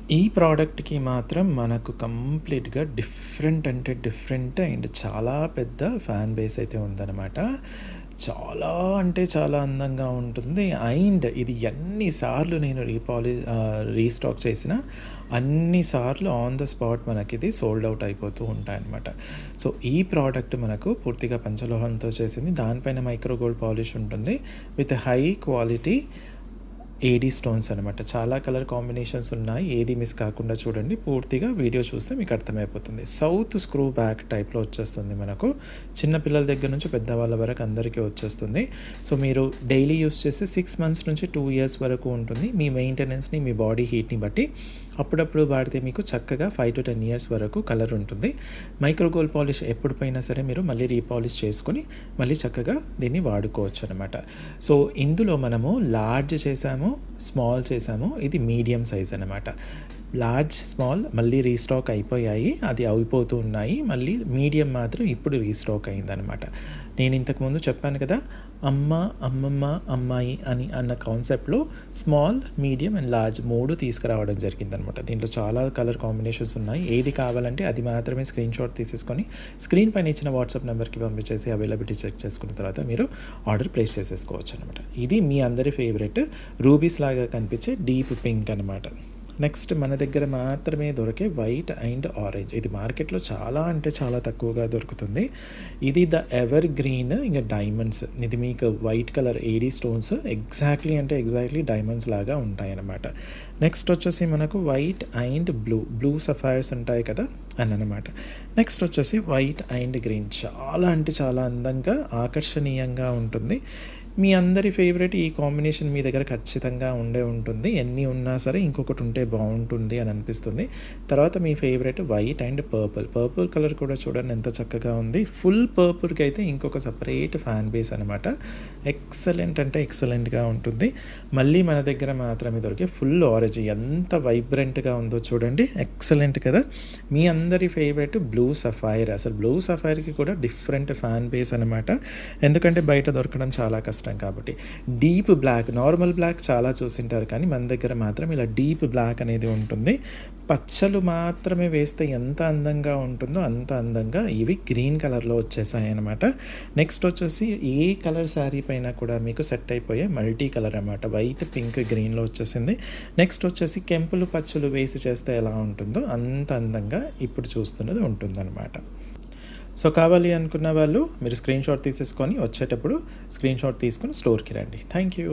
ఈ ప్రోడక్ట్‌కి మాత్రం మనకు కంప్లీట్‌గా డిఫరెంట్ అంటే డిఫరెంట్ అండ్ చాలా పెద్ద ఫ్యాన్ బేస్ అయితే ఉందనమాట. చాలా అంటే చాలా అందంగా ఉంటుంది. అండ్ ఇది ఎన్ని సార్లు నేను రీస్టాక్ చేసినా అన్ని సార్లు ఆన్ ద స్పాట్ మనకిది సోల్డ్ ఔట్ అయిపోతూ ఉంటాయన్నమాట. సో, ఈ ప్రోడక్ట్ మనకు పూర్తిగా పంచలోహంతో చేసింది. దానిపైన మైక్రో గోల్డ్ పాలిష్ ఉంటుంది. With high quality AD stones అనమాట. చాలా కలర్ కాంబినేషన్స్ ఉన్నాయి. ఏది మిస్ కాకుండా చూడండి. పూర్తిగా వీడియో చూస్తే మీకు అర్థమైపోతుంది. సౌత్ స్క్రూ బ్యాక్ టైప్‌లో వచ్చేస్తుంది మనకు. చిన్న పిల్లల దగ్గర నుంచి పెద్దవాళ్ళ వరకు అందరికీ వచ్చేస్తుంది. సో, మీరు డైలీ యూజ్ చేస్తే 6 మంత్స్ నుంచి 2 ఇయర్స్ వరకు ఉంటుంది. మీ మెయింటెనెన్స్‌ని, మీ బాడీ హీట్‌ని బట్టి అప్పుడప్పుడు వాడితే మీకు చక్కగా 5-10 ఇయర్స్ వరకు కలర్ ఉంటుంది. మైక్రో గోల్డ్ పాలిష్ ఎప్పుడు పోయినా సరే మీరు మళ్ళీ రీపాలిష్ చేసుకొని మళ్ళీ చక్కగా దీన్ని వాడుకోవచ్చనమాట. సో, ఇందులో మనము లార్జ్ చేసాము, స్మాల్ చేసాము. ఇది మీడియం సైజ్ అనమాట. లార్జ్, స్మాల్ మళ్ళీ రీస్టాక్ అయిపోయాయి. అది అయిపోతూ ఉన్నాయి. మళ్ళీ మీడియం మాత్రం ఇప్పుడు రీస్టాక్ అయిందనమాట. నేను ఇంతకుముందు చెప్పాను కదా! అమ్మ, అమ్మమ్మ, అమ్మాయి అని అన్న కాన్సెప్ట్‌లో స్మాల్, మీడియం అండ్ లార్జ్ 3 తీసుకురావడం జరిగిందనమాట. దీంట్లో చాలా కలర్ కాంబినేషన్స్ ఉన్నాయి. ఏది కావాలంటే అది మాత్రమే స్క్రీన్‌షాట్ తీసేసుకొని స్క్రీన్ పైన ఇచ్చిన వాట్సాప్ నెంబర్‌కి పంపించేసి అవైలబిలిటీ చెక్ చేసుకున్న తర్వాత మీరు ఆర్డర్ ప్లేస్ చేసేసుకోవచ్చనమాట. ఇది మీ అందరి ఫేవరెట్ రూబీస్ లాగా కనిపించే డీప్ పింక్ అనమాట. నెక్స్ట్ మన దగ్గర మాత్రమే దొరికే వైట్ అండ్ ఆరెంజ్. ఇది మార్కెట్‌లో చాలా అంటే చాలా తక్కువగా దొరుకుతుంది. ఇది ద ఎవర్ గ్రీన్ ఇంక డైమండ్స్. ఇది మీకు white colour AD stones exactly అంటే ఎగ్జాక్ట్‌లీ డైమండ్స్ లాగా ఉంటాయన్నమాట. నెక్స్ట్ వచ్చేసి మనకు వైట్ అండ్ బ్లూ సఫైర్స్ ఉంటాయి కదా! అననమాట. నెక్స్ట్ వచ్చేసి వైట్ అండ్ గ్రీన్. చాలా అంటే చాలా అందంగా, ఆకర్షణీయంగా ఉంటుంది. మీ అందరి ఫేవరెట్ ఈ కాంబినేషన్ మీ దగ్గర ఖచ్చితంగా ఉండే ఉంటుంది. ఎన్ని ఉన్నా సరే ఇంకొకటి ఉంటే బావుంటుంది అని అనిపిస్తుంది. తర్వాత మీ favourite white and purple. Purple colour కూడా చూడండి ఎంత చక్కగా ఉంది. ఫుల్ పర్పుల్‌కి అయితే ఇంకొక సెపరేట్ ఫ్యాన్ బేస్ అనమాట. ఎక్సలెంట్ అంటే ఎక్సలెంట్‌గా ఉంటుంది. మళ్ళీ మన దగ్గర మాత్రమే దొరికే ఫుల్ ఆరెంజ్ ఎంత వైబ్రెంట్‌గా ఉందో చూడండి. ఎక్సలెంట్ కదా! మీ అందరి ఫేవరెట్ బ్లూ సఫైర్. అసలు బ్లూ సఫైర్‌కి కూడా డిఫరెంట్ ఫ్యాన్ బేస్ అనమాట. ఎందుకంటే బయట దొరకడం చాలా కష్టం కాబట్టి. డీప్ బ్లాక్, నార్మల్ బ్లాక్ చాలా చూసింటారు కానీ మన దగ్గర మాత్రం ఇలా డీప్ బ్లాక్ అనేది ఉంటుంది. పచ్చలు మాత్రమే వేస్తే ఎంత అందంగా ఉంటుందో అంత అందంగా ఇవి గ్రీన్ కలర్‌లో వచ్చేసాయన్నమాట. నెక్స్ట్ వచ్చేసి ఏ కలర్ శారీ పైన కూడా మీకు సెట్ అయిపోయే మల్టీ కలర్ అనమాట. వైట్, పింక్, గ్రీన్‌లో వచ్చేసింది. నెక్స్ట్ వచ్చేసి కెంపులు, పచ్చలు వేసి చేస్తే ఎలా ఉంటుందో అంత అందంగా ఇప్పుడు చూస్తున్నది ఉంటుందన్నమాట. సో, కావాలి అనుకున్న వాళ్ళు మీరు స్క్రీన్‌షాట్ తీసేసుకొని వచ్చేటప్పుడు స్క్రీన్‌షాట్ తీసుకొని స్టోర్‌కి రండి. Thank you.